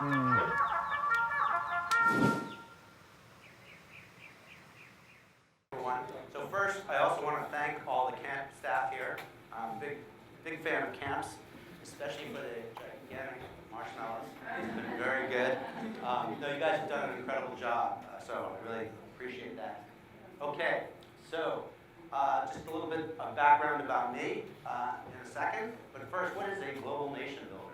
Everyone. So first, I also want to thank all the camp staff here. I'm a big fan of camps, especially for the gigantic marshmallows. It's been very good. No, you guys have done an incredible job, so I really appreciate that. Okay, so just a little bit of background about me in a second. But first, what is a global nation builder?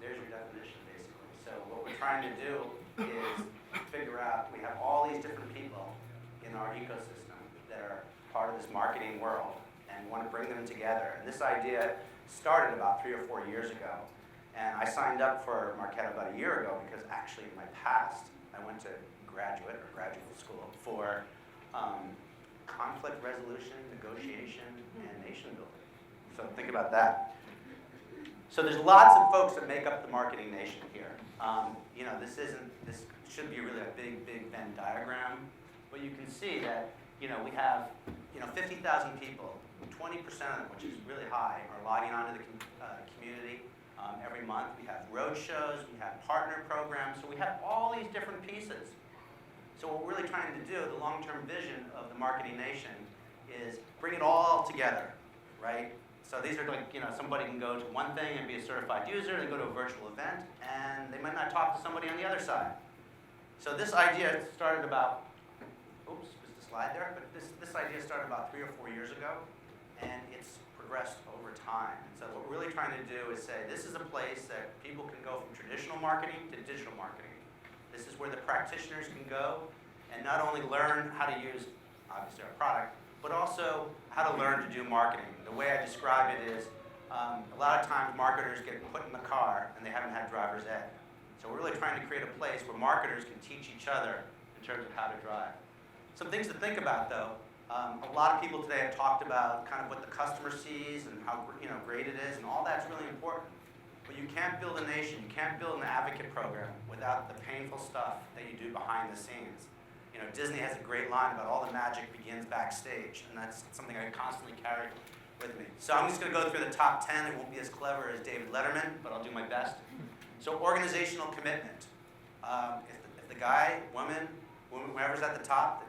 There's your definition, basically. So what we're trying to do is figure out, we have all these different people in our ecosystem that are part of this marketing world, and we want to bring them together. And this idea started about 3 or 4 years ago. And I signed up for Marketo about a year ago because actually in my past, I went to graduate school for conflict resolution, negotiation, and nation building. So think about that. So there's lots of folks that make up the marketing nation here. This should be really a big Venn diagram, but you can see that we have 50,000 people. 20% of them, which is really high, are logging onto the community every month. We have road shows, we have partner programs, so we have all these different pieces. So what we're really trying to do, the long-term vision of the marketing nation, is bring it all together, right? So these are like, somebody can go to one thing and be a certified user, they go to a virtual event, and they might not talk to somebody on the other side. So this idea started about, oops, was the slide there? But this idea started about 3 or 4 years ago, and it's progressed over time. And so what we're really trying to do is say, this is a place that people can go from traditional marketing to digital marketing. This is where the practitioners can go and not only learn how to use, obviously, our product, but also how to learn to do marketing. The way I describe it is, a lot of times marketers get put in the car and they haven't had driver's ed. So we're really trying to create a place where marketers can teach each other in terms of how to drive. Some things to think about, though. A lot of people today have talked about kind of what the customer sees and how great it is, and all that's really important. But you can't build a nation, you can't build an advocate program without the painful stuff that you do behind the scenes. Disney has a great line about all the magic begins backstage, and that's something I constantly carry with me. So I'm just going to go through the top 10. It won't be as clever as David Letterman, but I'll do my best. So organizational commitment. If the guy, woman, whoever's at the top,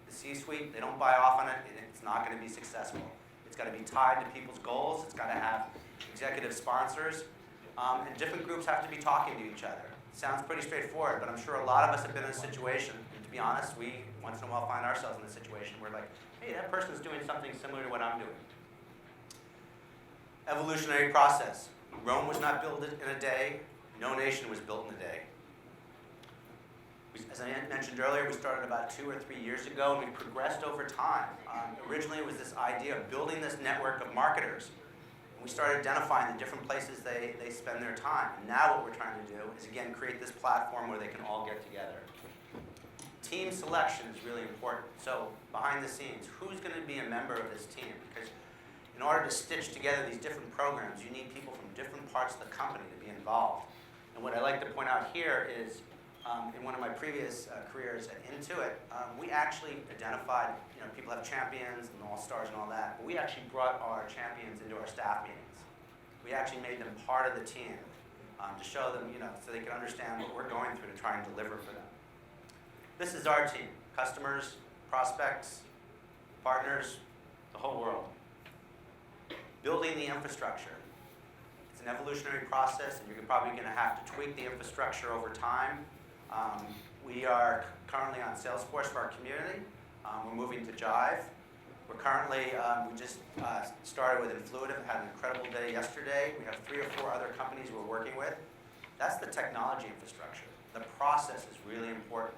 the C-suite, they don't buy off on it, it's not going to be successful. It's got to be tied to people's goals. It's got to have executive sponsors. And different groups have to be talking to each other. It sounds pretty straightforward, but I'm sure a lot of us have been in a situation, and to be honest, we once in a while find ourselves in a situation where like, hey, that person's doing something similar to what I'm doing. Evolutionary process. Rome was not built in a day. No nation was built in a day. As I mentioned earlier, we started about 2 or 3 years ago, and we progressed over time. Originally, it was this idea of building this network of marketers. And we started identifying the different places they spend their time. And now what we're trying to do is, again, create this platform where they can all get together. Team selection is really important. So behind the scenes, who's going to be a member of this team? Because in order to stitch together these different programs, you need people from different parts of the company to be involved. And what I like to point out here is, in one of my previous careers at Intuit, we actually identified, people have champions and all-stars and all that, but we actually brought our champions into our staff meetings. We actually made them part of the team to show them, so they can understand what we're going through to try and deliver for them. This is our team: customers, prospects, partners, the whole world. Building the infrastructure. It's an evolutionary process, and you're probably going to have to tweak the infrastructure over time. We are currently on Salesforce for our community. We're moving to Jive. We're currently, we just started with Influitive, had an incredible day yesterday. We have 3 or 4 other companies we're working with. That's the technology infrastructure. The process is really important.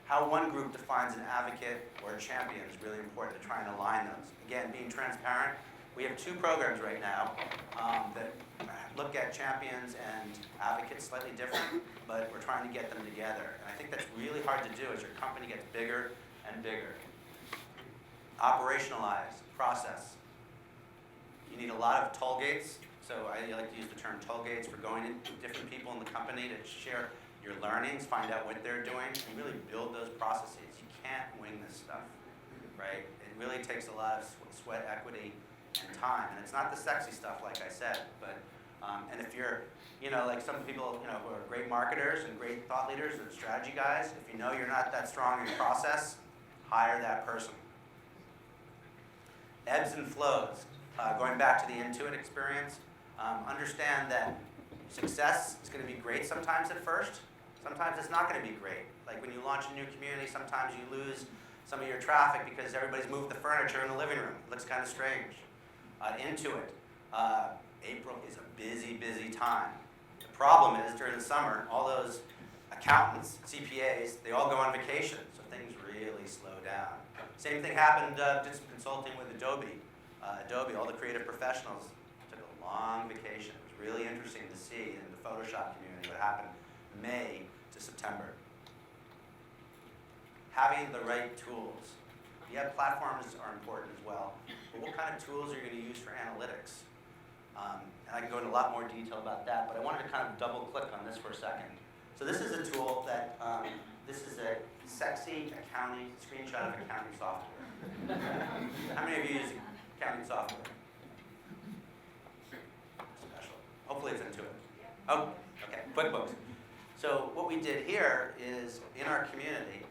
How one group defines an advocate or a champion is really important to try and align those. Again, being transparent. We have 2 programs right now that look at champions and advocates slightly different, but we're trying to get them together. And I think that's really hard to do as your company gets bigger and bigger. Operationalize, process. You need a lot of toll gates. So I like to use the term toll gates for going to different people in the company to share your learnings, find out what they're doing, and really build those processes. You can't wing this stuff, right? It really takes a lot of sweat equity and time. And it's not the sexy stuff, like I said, but And if you're, like some people, who are great marketers and great thought leaders and strategy guys, if you know you're not that strong in process, hire that person. Ebbs and flows. Going back to the Intuit experience, understand that success is going to be great sometimes at first. Sometimes it's not going to be great. Like when you launch a new community, sometimes you lose some of your traffic because everybody's moved the furniture in the living room. It looks kind of strange. Intuit. April is a busy, busy time. The problem is during the summer, all those accountants, CPAs, they all go on vacation, so things really slow down. Same thing happened, did some consulting with Adobe. Adobe, all the creative professionals took a long vacation. It was really interesting to see in the Photoshop community what happened May to September. Having the right tools. Yeah, platforms are important as well, but what kind of tools are you going to use for analytics? And I can go into a lot more detail about that, but I wanted to kind of double click on this for a second. So this is a tool that, this is a sexy accounting, screenshot of accounting software. How many of you use accounting software? Special. Hopefully it's Intuit. Oh, okay, QuickBooks. So what we did here is, in our community,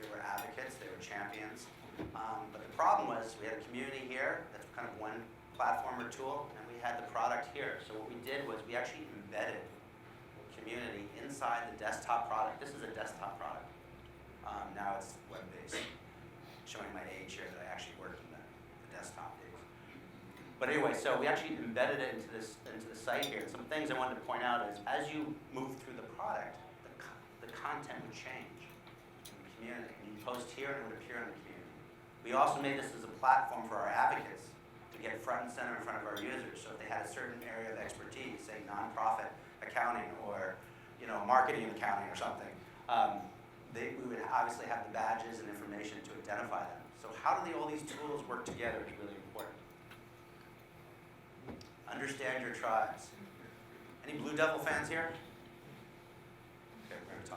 they were advocates, they were champions, but the problem was we had a community here, that's kind of one platform or tool, and we had the product here. So what we did was we actually embedded community inside the desktop product. This is a desktop product. Now it's web-based. Showing my age here that I actually worked in the desktop days. But anyway, so we actually embedded it into the site here. And some things I wanted to point out is, as you move through the product, the content would change in the community. And you post here and it would appear in the community. We also made this as a platform for our advocates to get front and center in front of our users. So if they had a certain area of expertise, say nonprofit accounting or marketing and accounting or something, we would obviously have the badges and information to identify them. So how do all these tools work together is really important. Understand your tribes. Any Blue Devil fans here? Okay, we're going to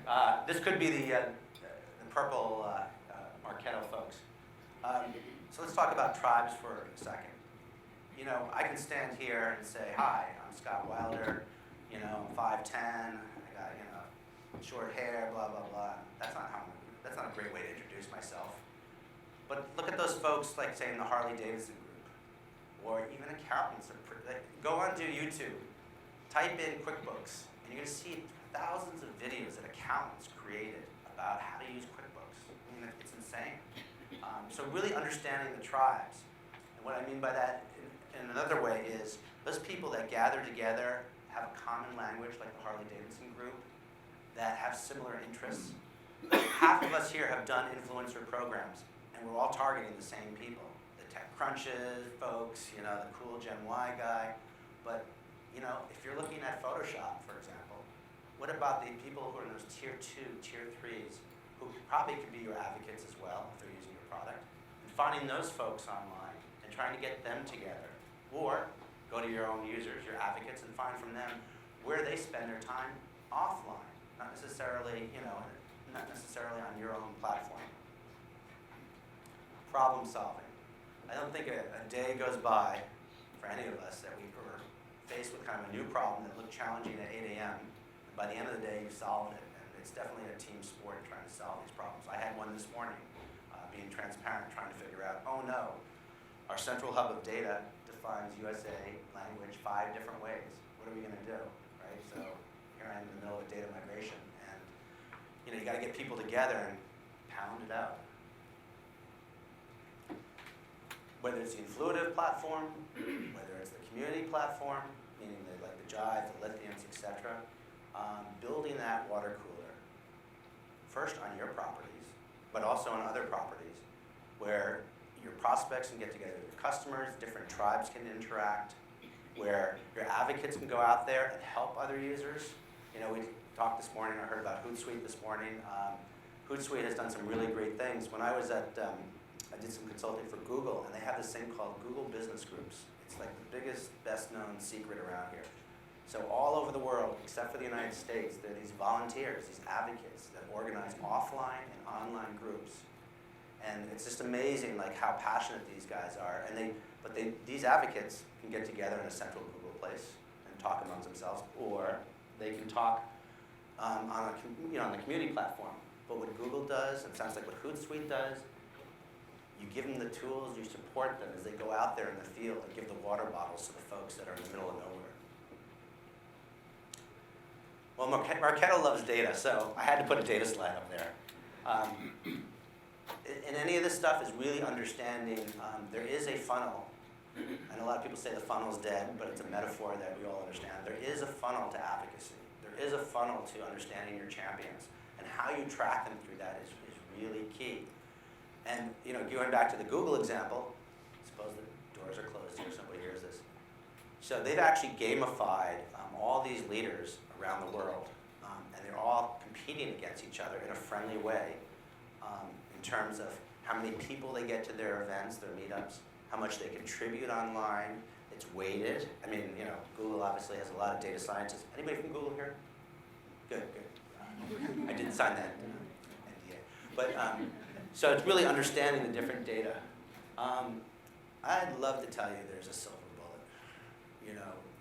talk. This could be the purple Marketo folks. So let's talk about tribes for a second. I can stand here and say, hi, I'm Scott Wilder, I'm 5'10", I got, short hair, blah, blah, blah. That's not a great way to introduce myself. But look at those folks, like, say, in the Harley Davidson group, or even accountants. Go onto YouTube, type in QuickBooks, and you're going to see thousands of videos that accountants created about how to use QuickBooks. I mean, it's insane. So really understanding the tribes. And what I mean by that in another way is those people that gather together have a common language, like the Harley Davidson group, that have similar interests. Half of us here have done influencer programs, and we're all targeting the same people. The tech crunches folks, the cool Gen Y guy. But, if you're looking at Photoshop, for example, what about the people who are in those tier 2, tier 3s, who probably could be your advocates as well if they're using your product, and finding those folks online and trying to get them together. Or go to your own users, your advocates, and find from them where they spend their time offline, not necessarily on your own platform. Problem solving. I don't think a day goes by for any of us that we were faced with kind of a new problem that looked challenging at 8 a.m. By the end of the day, you solved it. And it's definitely a team sport trying to solve these problems. I had one this morning, being transparent, trying to figure out, oh no, our central hub of data defines USA language 5 different ways. What are we going to do, right? So here I am in the middle of a data migration, and you got to get people together and pound it out. Whether it's the Influitive platform, whether it's the community platform, meaning the Jive, the Lithiums, etc., building that water cooler, first on your properties, but also on other properties, where your prospects can get together with your customers, different tribes can interact, where your advocates can go out there and help other users. We talked this morning, I heard about Hootsuite this morning. Hootsuite has done some really great things. When I was at, I did some consulting for Google, and they have this thing called Google Business Groups. It's like the biggest, best-known secret around here. So all over the world, except for the United States, there are these volunteers, these advocates that organize offline and online groups. And it's just amazing how passionate these guys are. And But these advocates can get together in a central Google place and talk amongst themselves, or they can talk on the community platform. But what Google does, and it sounds like what Hootsuite does, you give them the tools, you support them as they go out there in the field and give the water bottles to the folks that are in the middle of nowhere. Well, Marketo loves data, so I had to put a data slide up there. And any of this stuff is really understanding there is a funnel. And a lot of people say the funnel's dead, but it's a metaphor that we all understand. There is a funnel to advocacy. There is a funnel to understanding your champions. And how you track them through that is really key. And going back to the Google example, suppose the doors are closed here, somebody hears this. So they've actually gamified all these leaders around the world. And they're all competing against each other in a friendly way in terms of how many people they get to their events, their meetups, how much they contribute online. It's weighted. I mean, Google obviously has a lot of data scientists. Anybody from Google here? Good. I didn't sign that NDA. But so it's really understanding the different data. I'd love to tell you there's a silver bullet.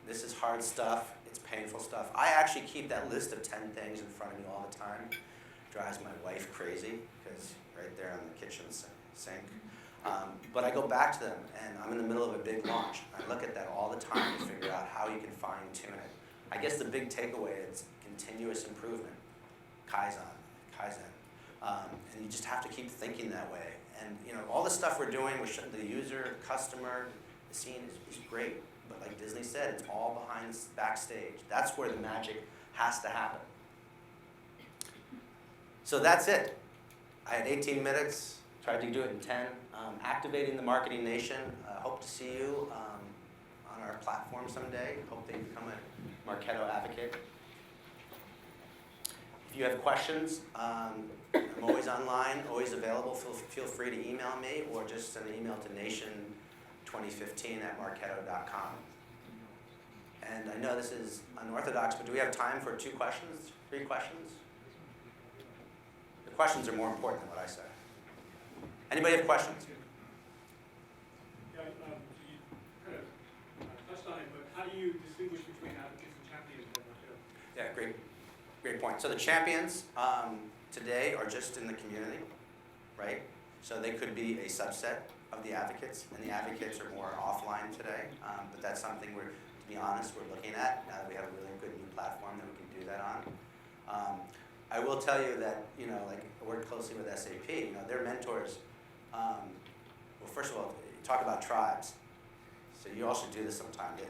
This is hard stuff. It's painful stuff. I actually keep that list of 10 things in front of me all the time. Drives my wife crazy because right there on the kitchen sink. But I go back to them, and I'm in the middle of a big launch. I look at that all the time to figure out how you can fine-tune it. I guess the big takeaway is continuous improvement, Kaizen. And you just have to keep thinking that way. And all the stuff we're doing with the user, the customer, the scene is great. But like Disney said, it's all behind backstage. That's where the magic has to happen. So that's it. I had 18 minutes. Tried to do it in 10. Activating the marketing nation. Hope to see you on our platform someday. Hope they become a Marketo advocate. If you have questions, I'm always online, always available. Feel free to email me or just send an email to nation2015@marketo.com. And I know this is unorthodox, but do we have time for 2 questions, 3 questions? The questions are more important than what I say. Anybody have questions? Yeah, you kind of touched on it, but how do you distinguish between advocates and champions at Marketo? Yeah, great point. So the champions today are just in the community, right? So they could be a subset of the advocates, and the advocates are more offline today. But that's something to be honest, we're looking at now that we have a really good new platform that we can do that on. I will tell you that, like I work closely with SAP, their mentors, well, first of all, you talk about tribes. So you also do this sometimes.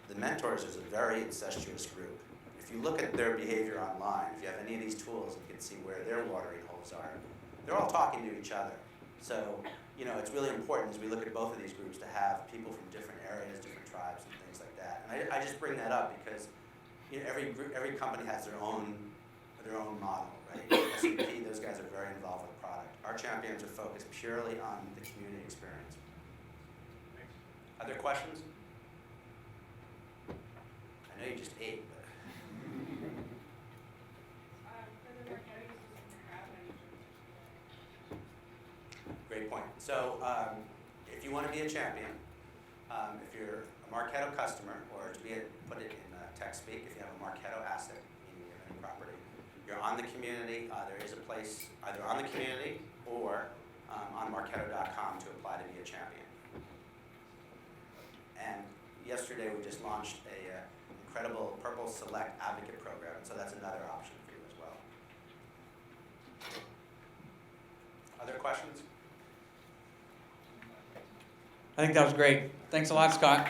The mentors is a very incestuous group. If you look at their behavior online, if you have any of these tools, you can see where their watering holes are. They're all talking to each other. So, it's really important as we look at both of these groups to have people from different areas, different tribes, and things like that. And I just bring that up because every company has their own model, right? SAP, those guys are very involved with product. Our champions are focused purely on the community experience. Thanks. Other questions? I know you just ate, but. Great point. So if you want to be a champion, if you're a Marketo customer, or to put it in tech speak, if you have a Marketo asset, meaning you have any property, you're on the community, there is a place either on the community or on Marketo.com to apply to be a champion. And yesterday we just launched a incredible Purple Select Advocate program, so that's another option for you as well. Other questions? I think that was great. Thanks a lot, Scott.